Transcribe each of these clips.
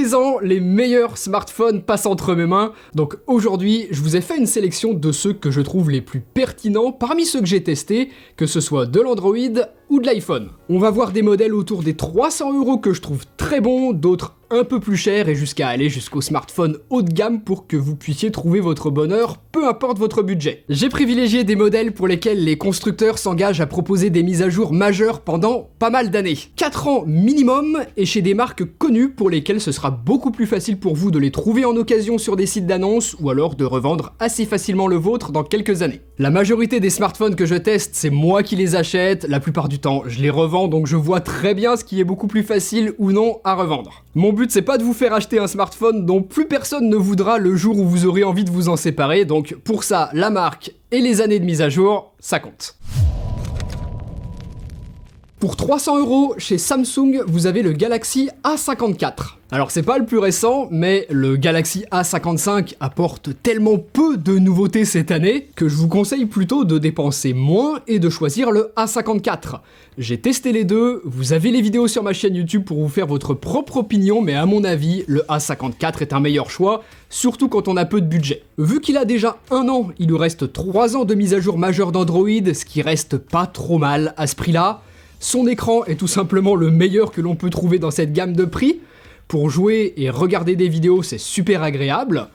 Tous les ans, les meilleurs smartphones passent entre mes mains, donc aujourd'hui, je vous ai fait une sélection de ceux que je trouve les plus pertinents parmi ceux que j'ai testés, que ce soit de l'Android ou de l'iPhone. On va voir des modèles autour des 300 € que je trouve très bons, d'autres un peu plus chers et jusqu'à aller jusqu'au smartphone haut de gamme pour que vous puissiez trouver votre bonheur, peu importe votre budget. J'ai privilégié des modèles pour lesquels les constructeurs s'engagent à proposer des mises à jour majeures pendant pas mal d'années. 4 ans minimum et chez des marques connues pour lesquelles ce sera beaucoup plus facile pour vous de les trouver en occasion sur des sites d'annonces ou alors de revendre assez facilement le vôtre dans quelques années. La majorité des smartphones que je teste, c'est moi qui les achète, la plupart du temps je les revends donc je vois très bien ce qui est beaucoup plus facile ou non à revendre. Mon but c'est pas de vous faire acheter un smartphone dont plus personne ne voudra le jour où vous aurez envie de vous en séparer, donc pour ça la marque et les années de mise à jour, ça compte. Pour 300 € chez Samsung, vous avez le Galaxy A54. Alors c'est pas le plus récent, mais le Galaxy A55 apporte tellement peu de nouveautés cette année que je vous conseille plutôt de dépenser moins et de choisir le A54. J'ai testé les deux, vous avez les vidéos sur ma chaîne YouTube pour vous faire votre propre opinion, mais à mon avis, le A54 est un meilleur choix, surtout quand on a peu de budget. Vu qu'il a déjà 1 an, il nous reste 3 ans de mise à jour majeure d'Android, ce qui reste pas trop mal à ce prix-là. Son écran est tout simplement le meilleur que l'on peut trouver dans cette gamme de prix. Pour jouer et regarder des vidéos, c'est super agréable.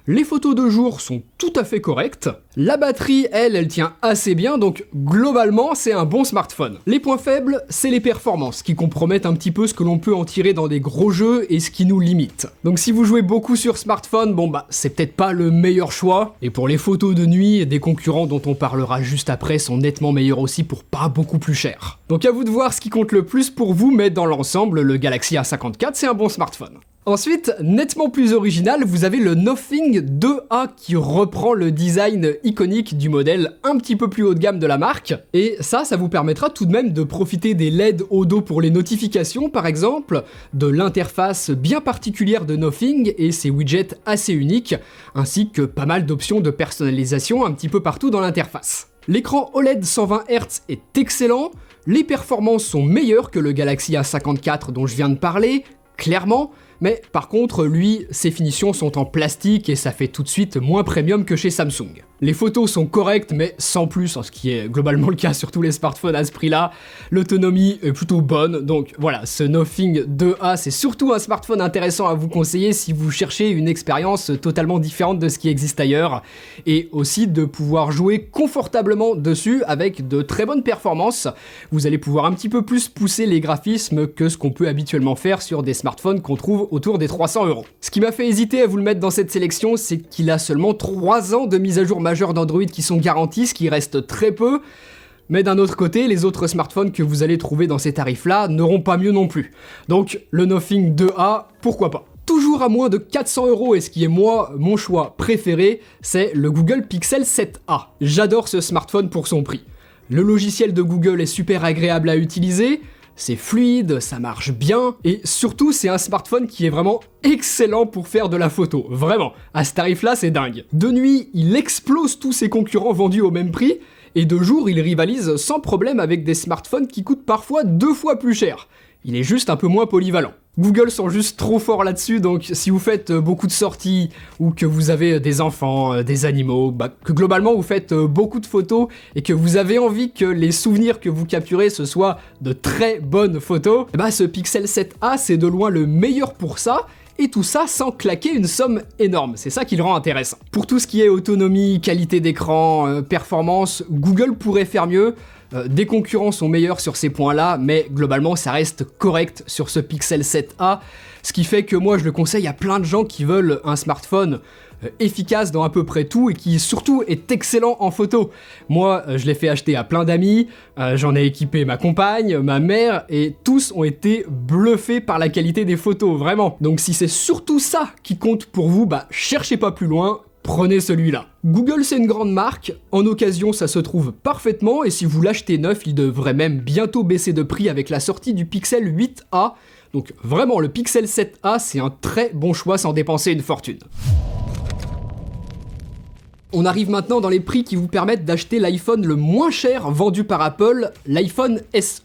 Les photos de jour sont tout à fait correctes. La batterie, elle tient assez bien, donc globalement, c'est un bon smartphone. Les points faibles, c'est les performances, qui compromettent un petit peu ce que l'on peut en tirer dans des gros jeux et ce qui nous limite. Donc si vous jouez beaucoup sur smartphone, bon bah, c'est peut-être pas le meilleur choix. Et pour les photos de nuit, des concurrents dont on parlera juste après sont nettement meilleurs aussi pour pas beaucoup plus cher. Donc à vous de voir ce qui compte le plus pour vous, mais dans l'ensemble, le Galaxy A54, c'est un bon smartphone. Ensuite, nettement plus original, vous avez le Nothing 2A qui reprend le design iconique du modèle un petit peu plus haut de gamme de la marque. Et ça vous permettra tout de même de profiter des LED au dos pour les notifications par exemple, de l'interface bien particulière de Nothing et ses widgets assez uniques, ainsi que pas mal d'options de personnalisation un petit peu partout dans l'interface. L'écran OLED 120 Hz est excellent, les performances sont meilleures que le Galaxy A54 dont je viens de parler, clairement, mais par contre, lui, ses finitions sont en plastique et ça fait tout de suite moins premium que chez Samsung. Les photos sont correctes, mais sans plus, ce qui est globalement le cas sur tous les smartphones à ce prix-là. L'autonomie est plutôt bonne, donc voilà, ce Nothing 2A, c'est surtout un smartphone intéressant à vous conseiller si vous cherchez une expérience totalement différente de ce qui existe ailleurs, et aussi de pouvoir jouer confortablement dessus avec de très bonnes performances. Vous allez pouvoir un petit peu plus pousser les graphismes que ce qu'on peut habituellement faire sur des smartphones qu'on trouve autour des 300 €. Ce qui m'a fait hésiter à vous le mettre dans cette sélection, c'est qu'il a seulement 3 ans de mise à jour majeure d'Android qui sont garantis, ce qui reste très peu. Mais d'un autre côté, les autres smartphones que vous allez trouver dans ces tarifs-là n'auront pas mieux non plus. Donc le Nothing 2A, pourquoi pas. Toujours à moins de 400 € et ce qui est mon choix préféré, c'est le Google Pixel 7a. J'adore ce smartphone pour son prix. Le logiciel de Google est super agréable à utiliser, c'est fluide, ça marche bien, et surtout c'est un smartphone qui est vraiment excellent pour faire de la photo, vraiment, à ce tarif-là c'est dingue. De nuit, il explose tous ses concurrents vendus au même prix, et de jour, il rivalise sans problème avec des smartphones qui coûtent parfois 2 fois plus cher. Il est juste un peu moins polyvalent. Google sont juste trop forts là-dessus, donc si vous faites beaucoup de sorties, ou que vous avez des enfants, des animaux, que globalement vous faites beaucoup de photos, et que vous avez envie que les souvenirs que vous capturez ce soient de très bonnes photos, ce Pixel 7a c'est de loin le meilleur pour ça, et tout ça sans claquer une somme énorme, c'est ça qui le rend intéressant. Pour tout ce qui est autonomie, qualité d'écran, performance, Google pourrait faire mieux. Des concurrents sont meilleurs sur ces points-là, mais globalement ça reste correct sur ce Pixel 7a, ce qui fait que moi je le conseille à plein de gens qui veulent un smartphone efficace dans à peu près tout et qui surtout est excellent en photo. Moi je l'ai fait acheter à plein d'amis, j'en ai équipé ma compagne, ma mère, et tous ont été bluffés par la qualité des photos, vraiment. Donc si c'est surtout ça qui compte pour vous, cherchez pas plus loin, prenez celui-là. Google c'est une grande marque, en occasion ça se trouve parfaitement et si vous l'achetez neuf, il devrait même bientôt baisser de prix avec la sortie du Pixel 8a. Donc vraiment le Pixel 7a c'est un très bon choix sans dépenser une fortune. On arrive maintenant dans les prix qui vous permettent d'acheter l'iPhone le moins cher vendu par Apple, l'iPhone SE.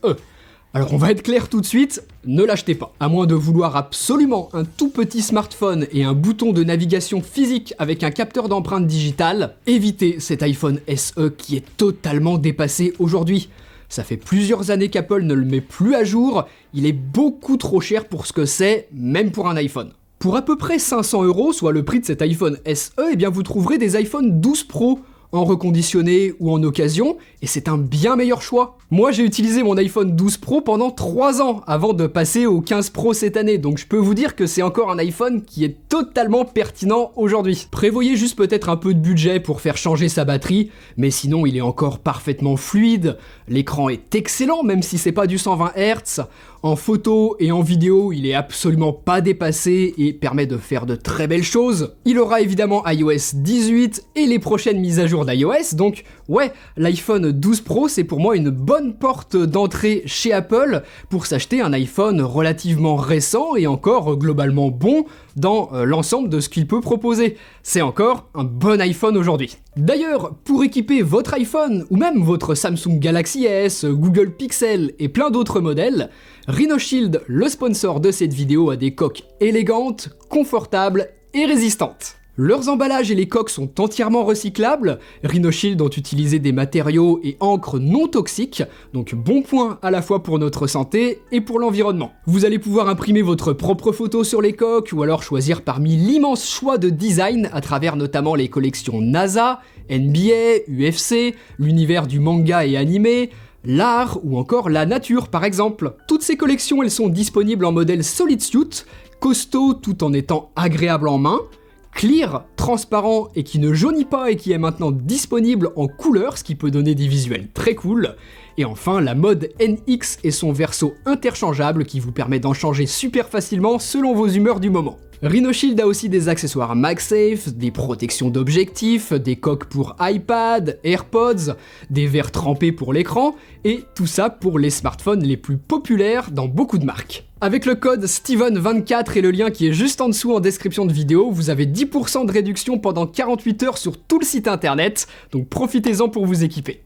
Alors on va être clair tout de suite, ne l'achetez pas. À moins de vouloir absolument un tout petit smartphone et un bouton de navigation physique avec un capteur d'empreinte digitale, évitez cet iPhone SE qui est totalement dépassé aujourd'hui. Ça fait plusieurs années qu'Apple ne le met plus à jour, il est beaucoup trop cher pour ce que c'est, même pour un iPhone. Pour à peu près 500 €, soit le prix de cet iPhone SE, eh bien vous trouverez des iPhone 12 Pro en reconditionné ou en occasion, et c'est un bien meilleur choix. Moi j'ai utilisé mon iPhone 12 Pro pendant 3 ans avant de passer au 15 Pro cette année, donc je peux vous dire que c'est encore un iPhone qui est totalement pertinent aujourd'hui. Prévoyez juste peut-être un peu de budget pour faire changer sa batterie, mais sinon il est encore parfaitement fluide, l'écran est excellent même si c'est pas du 120 Hz, en photo et en vidéo il est absolument pas dépassé et permet de faire de très belles choses. Il aura évidemment iOS 18 et les prochaines mises à jour d'iOS, donc ouais, l'iPhone 12 Pro c'est pour moi une bonne porte d'entrée chez Apple pour s'acheter un iPhone relativement récent et encore globalement bon dans l'ensemble de ce qu'il peut proposer. C'est encore un bon iPhone aujourd'hui. D'ailleurs, pour équiper votre iPhone ou même votre Samsung Galaxy S, Google Pixel et plein d'autres modèles, Rhino Shield, le sponsor de cette vidéo, a des coques élégantes, confortables et résistantes. Leurs emballages et les coques sont entièrement recyclables. Rhino Shield ont utilisé des matériaux et encre non toxiques, donc bon point à la fois pour notre santé et pour l'environnement. Vous allez pouvoir imprimer votre propre photo sur les coques ou alors choisir parmi l'immense choix de design à travers notamment les collections NASA, NBA, UFC, l'univers du manga et animé, l'art ou encore la nature par exemple. Toutes ces collections, elles sont disponibles en modèle Solid Suit, costaud tout en étant agréable en main, clear, transparent et qui ne jaunit pas et qui est maintenant disponible en couleur, ce qui peut donner des visuels très cool. Et enfin, la mode NX et son verso interchangeable qui vous permet d'en changer super facilement selon vos humeurs du moment. Rhino Shield a aussi des accessoires MagSafe, des protections d'objectifs, des coques pour iPad, AirPods, des verres trempés pour l'écran, et tout ça pour les smartphones les plus populaires dans beaucoup de marques. Avec le code Steven24 et le lien qui est juste en dessous en description de vidéo, vous avez 10% de réduction pendant 48 heures sur tout le site internet, donc profitez-en pour vous équiper.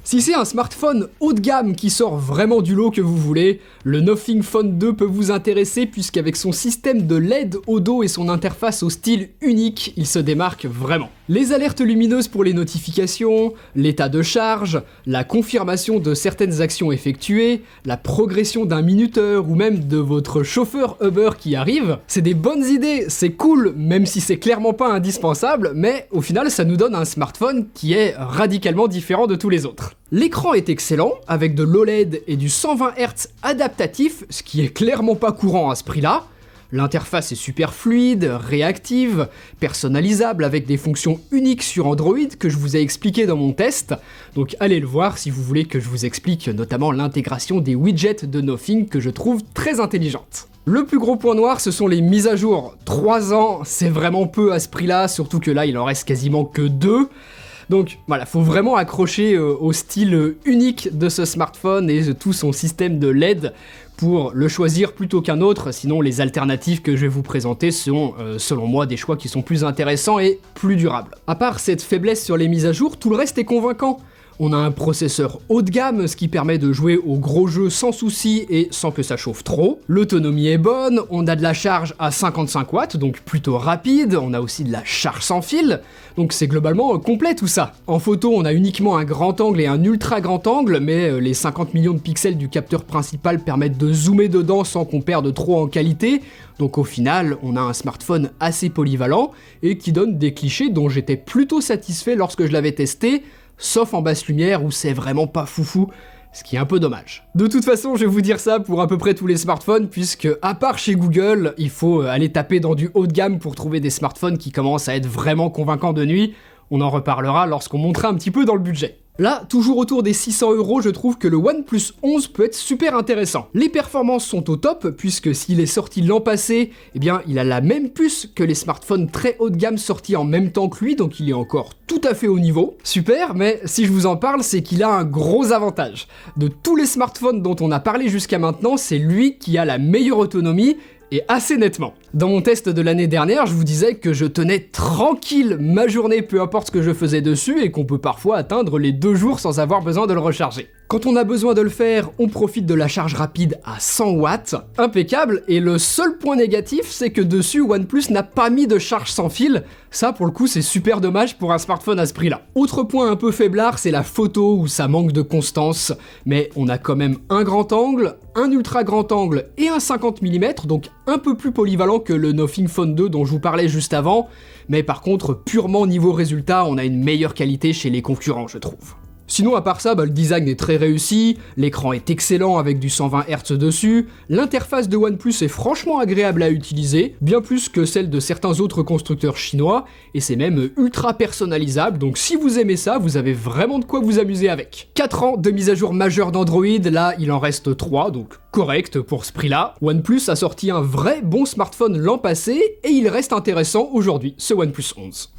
Si c'est un smartphone haut de gamme qui sort vraiment du lot que vous voulez, le Nothing Phone 2 peut vous intéresser puisqu'avec son système de LED au dos et son interface au style unique, il se démarque vraiment. Les alertes lumineuses pour les notifications, l'état de charge, la confirmation de certaines actions effectuées, la progression d'un minuteur ou même de votre chauffeur Uber qui arrive, c'est des bonnes idées, c'est cool, même si c'est clairement pas indispensable, mais au final ça nous donne un smartphone qui est radicalement différent de tous les autres. L'écran est excellent, avec de l'OLED et du 120 Hz adaptatif, ce qui est clairement pas courant à ce prix-là. L'interface est super fluide, réactive, personnalisable avec des fonctions uniques sur Android que je vous ai expliqué dans mon test, donc allez le voir si vous voulez que je vous explique notamment l'intégration des widgets de Nothing que je trouve très intelligente. Le plus gros point noir, ce sont les mises à jour. 3 ans, c'est vraiment peu à ce prix-là, surtout que là il en reste quasiment que 2. Donc voilà, faut vraiment accrocher au style unique de ce smartphone et de tout son système de LED pour le choisir plutôt qu'un autre, sinon les alternatives que je vais vous présenter sont, selon moi, des choix qui sont plus intéressants et plus durables. À part cette faiblesse sur les mises à jour, tout le reste est convaincant. On a un processeur haut de gamme, ce qui permet de jouer aux gros jeux sans souci et sans que ça chauffe trop. L'autonomie est bonne, on a de la charge à 55 watts, donc plutôt rapide, on a aussi de la charge sans fil, donc c'est globalement complet tout ça. En photo, on a uniquement un grand angle et un ultra grand angle, mais les 50 millions de pixels du capteur principal permettent de zoomer dedans sans qu'on perde trop en qualité, donc au final, on a un smartphone assez polyvalent et qui donne des clichés dont j'étais plutôt satisfait lorsque je l'avais testé, sauf en basse lumière où c'est vraiment pas foufou, ce qui est un peu dommage. De toute façon, je vais vous dire ça pour à peu près tous les smartphones, puisque à part chez Google, il faut aller taper dans du haut de gamme pour trouver des smartphones qui commencent à être vraiment convaincants de nuit. On en reparlera lorsqu'on montera un petit peu dans le budget. Là, toujours autour des 600 €, je trouve que le OnePlus 11 peut être super intéressant. Les performances sont au top, puisque s'il est sorti l'an passé, eh bien, il a la même puce que les smartphones très haut de gamme sortis en même temps que lui, donc il est encore tout à fait au niveau. Super, mais si je vous en parle, c'est qu'il a un gros avantage. De tous les smartphones dont on a parlé jusqu'à maintenant, c'est lui qui a la meilleure autonomie, et assez nettement. Dans mon test de l'année dernière, je vous disais que je tenais tranquille ma journée, peu importe ce que je faisais dessus, et qu'on peut parfois atteindre les 2 jours sans avoir besoin de le recharger. Quand on a besoin de le faire, on profite de la charge rapide à 100 watts, impeccable, et le seul point négatif, c'est que dessus, OnePlus n'a pas mis de charge sans fil. Ça, pour le coup, c'est super dommage pour un smartphone à ce prix-là. Autre point un peu faiblard, c'est la photo où ça manque de constance, mais on a quand même un grand angle, un ultra grand angle et un 50 mm, donc un peu plus polyvalent que le Nothing Phone 2 dont je vous parlais juste avant, mais par contre, purement niveau résultat, on a une meilleure qualité chez les concurrents, je trouve. Sinon, à part ça, le design est très réussi, l'écran est excellent avec du 120 Hz dessus, l'interface de OnePlus est franchement agréable à utiliser, bien plus que celle de certains autres constructeurs chinois, et c'est même ultra personnalisable, donc si vous aimez ça, vous avez vraiment de quoi vous amuser avec. 4 ans de mise à jour majeure d'Android, là il en reste 3, donc correct pour ce prix-là. OnePlus a sorti un vrai bon smartphone l'an passé, et il reste intéressant aujourd'hui, ce OnePlus 11.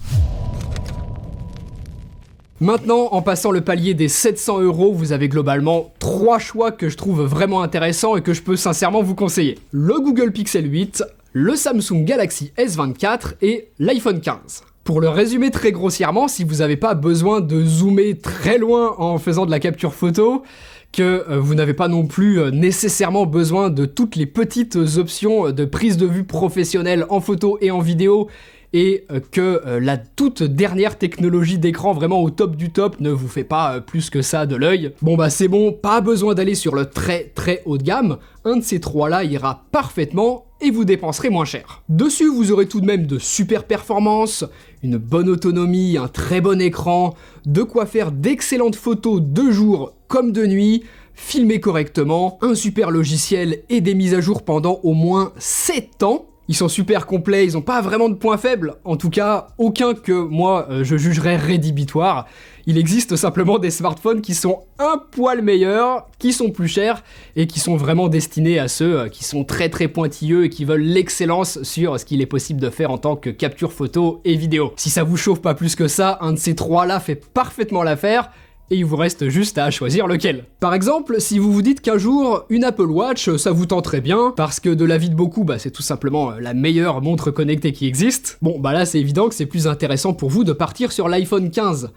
Maintenant, en passant le palier des 700 €, vous avez globalement 3 choix que je trouve vraiment intéressants et que je peux sincèrement vous conseiller. Le Google Pixel 8, le Samsung Galaxy S24 et l'iPhone 15. Pour le résumer très grossièrement, si vous n'avez pas besoin de zoomer très loin en faisant de la capture photo, que vous n'avez pas non plus nécessairement besoin de toutes les petites options de prise de vue professionnelle en photo et en vidéo, et que la toute dernière technologie d'écran vraiment au top du top ne vous fait pas plus que ça de l'œil, bon c'est bon, pas besoin d'aller sur le très haut de gamme, un de ces trois là ira parfaitement et vous dépenserez moins cher. Dessus vous aurez tout de même de super performances, une bonne autonomie, un très bon écran, de quoi faire d'excellentes photos de jour comme de nuit, filmer correctement, un super logiciel et des mises à jour pendant au moins 7 ans. Ils sont super complets, ils ont pas vraiment de points faibles, en tout cas aucun que moi je jugerais rédhibitoire. Il existe simplement des smartphones qui sont un poil meilleurs, qui sont plus chers et qui sont vraiment destinés à ceux qui sont très pointilleux et qui veulent l'excellence sur ce qu'il est possible de faire en tant que capture photo et vidéo. Si ça vous chauffe pas plus que ça, un de ces trois là fait parfaitement l'affaire. Et il vous reste juste à choisir lequel. Par exemple, si vous vous dites qu'un jour, une Apple Watch, ça vous tenterait bien, parce que de l'avis de beaucoup, c'est tout simplement la meilleure montre connectée qui existe, bon là c'est évident que c'est plus intéressant pour vous de partir sur l'iPhone 15.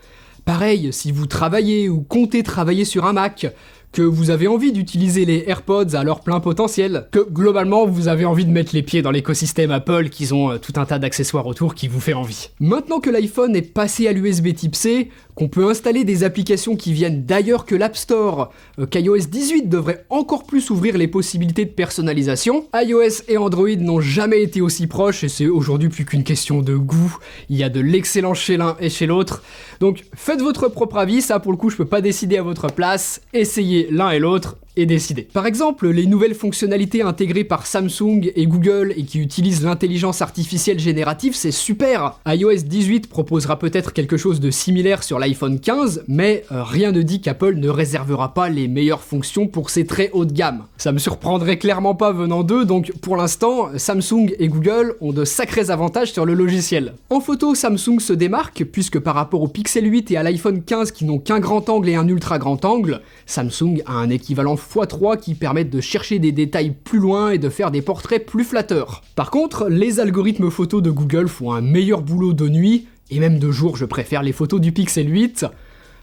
Pareil, si vous travaillez ou comptez travailler sur un Mac, que vous avez envie d'utiliser les AirPods à leur plein potentiel, que globalement vous avez envie de mettre les pieds dans l'écosystème Apple, qu'ils ont tout un tas d'accessoires autour qui vous fait envie. Maintenant que l'iPhone est passé à l'USB type C, qu'on peut installer des applications qui viennent d'ailleurs que l'App Store, qu'iOS 18 devrait encore plus ouvrir les possibilités de personnalisation, iOS et Android n'ont jamais été aussi proches et c'est aujourd'hui plus qu'une question de goût, il y a de l'excellent chez l'un et chez l'autre, donc faites votre propre avis, ça pour le coup je peux pas décider à votre place, essayez l'un et l'autre, et décider. Par exemple, les nouvelles fonctionnalités intégrées par Samsung et Google et qui utilisent l'intelligence artificielle générative, c'est super. iOS 18 proposera peut-être quelque chose de similaire sur l'iPhone 15, mais rien ne dit qu'Apple ne réservera pas les meilleures fonctions pour ses très haut de gamme. Ça me surprendrait clairement pas venant d'eux, donc pour l'instant, Samsung et Google ont de sacrés avantages sur le logiciel. En photo, Samsung se démarque, puisque par rapport au Pixel 8 et à l'iPhone 15 qui n'ont qu'un grand angle et un ultra grand angle, Samsung a un équivalent x3 qui permettent de chercher des détails plus loin et de faire des portraits plus flatteurs. Par contre, les algorithmes photos de Google font un meilleur boulot de nuit, et même de jour je préfère les photos du Pixel 8.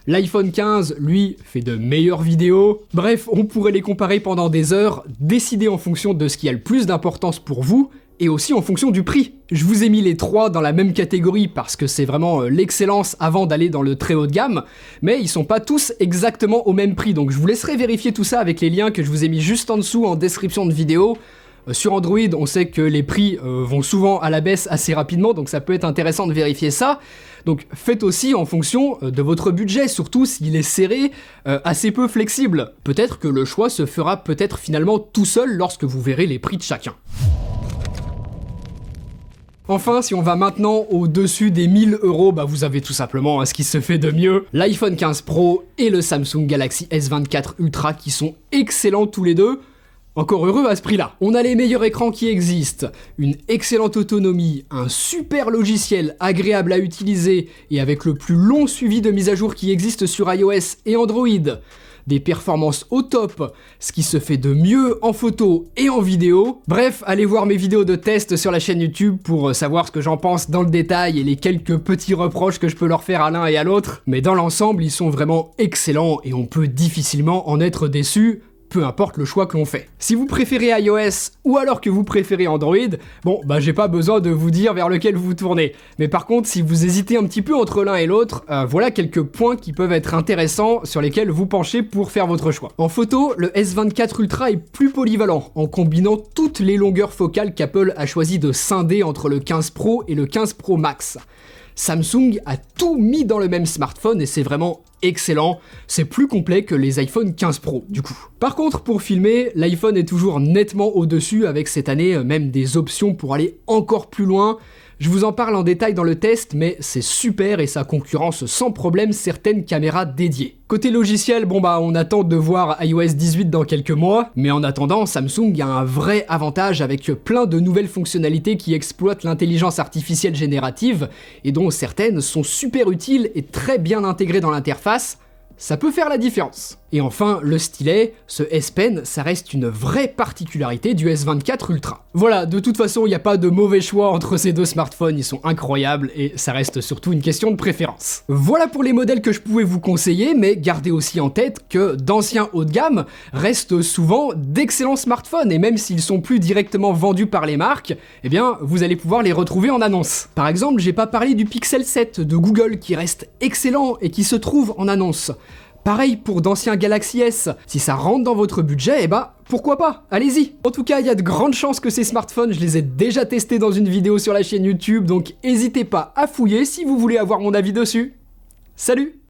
L'iPhone 15, lui, fait de meilleures vidéos. Bref, on pourrait les comparer pendant des heures, décider en fonction de ce qui a le plus d'importance pour vous, et aussi en fonction du prix. Je vous ai mis les trois dans la même catégorie parce que c'est vraiment l'excellence avant d'aller dans le très haut de gamme, mais ils sont pas tous exactement au même prix, donc je vous laisserai vérifier tout ça avec les liens que je vous ai mis juste en dessous en description de vidéo. Sur Android, on sait que les prix vont souvent à la baisse assez rapidement, donc ça peut être intéressant de vérifier ça. Donc faites aussi en fonction de votre budget, surtout s'il est serré, assez peu flexible. Peut-être que le choix se fera peut-être finalement tout seul lorsque vous verrez les prix de chacun. Enfin, si on va maintenant au-dessus des 1000 €, vous avez tout simplement ce qui se fait de mieux, l'iPhone 15 Pro et le Samsung Galaxy S24 Ultra qui sont excellents tous les deux. Encore heureux à ce prix-là. On a les meilleurs écrans qui existent, une excellente autonomie, un super logiciel agréable à utiliser et avec le plus long suivi de mise à jour qui existe sur iOS et Android, des performances au top, ce qui se fait de mieux en photo et en vidéo. Bref, allez voir mes vidéos de test sur la chaîne YouTube pour savoir ce que j'en pense dans le détail et les quelques petits reproches que je peux leur faire à l'un et à l'autre. Mais dans l'ensemble, ils sont vraiment excellents et on peut difficilement en être déçu, peu importe le choix que l'on fait. Si vous préférez iOS ou alors que vous préférez Android, bon bah j'ai pas besoin de vous dire vers lequel vous tournez. Mais par contre, si vous hésitez un petit peu entre l'un et l'autre, voilà quelques points qui peuvent être intéressants sur lesquels vous penchez pour faire votre choix. En photo, le S24 Ultra est plus polyvalent en combinant toutes les longueurs focales qu'Apple a choisi de scinder entre le 15 Pro et le 15 Pro Max. Samsung a tout mis dans le même smartphone et c'est vraiment excellent, c'est plus complet que les iPhone 15 Pro du coup. Par contre pour filmer, l'iPhone est toujours nettement au-dessus avec cette année même des options pour aller encore plus loin. Je vous en parle en détail dans le test, mais c'est super et ça concurrence sans problème certaines caméras dédiées. Côté logiciel, bon bah on attend de voir iOS 18 dans quelques mois, mais en attendant, Samsung a un vrai avantage avec plein de nouvelles fonctionnalités qui exploitent l'intelligence artificielle générative et dont certaines sont super utiles et très bien intégrées dans l'interface. Ça peut faire la différence. Et enfin, le stylet, ce S Pen, ça reste une vraie particularité du S24 Ultra. Voilà, de toute façon, il n'y a pas de mauvais choix entre ces deux smartphones, ils sont incroyables et ça reste surtout une question de préférence. Voilà pour les modèles que je pouvais vous conseiller, mais gardez aussi en tête que d'anciens haut de gamme restent souvent d'excellents smartphones et même s'ils sont plus directement vendus par les marques, eh bien, vous allez pouvoir les retrouver en annonce. Par exemple, j'ai pas parlé du Pixel 7 de Google qui reste excellent et qui se trouve en annonce. Pareil pour d'anciens Galaxy S, si ça rentre dans votre budget, eh bah pourquoi pas, allez-y. En tout cas, il y a de grandes chances que ces smartphones, je les ai déjà testés dans une vidéo sur la chaîne YouTube, donc n'hésitez pas à fouiller si vous voulez avoir mon avis dessus. Salut!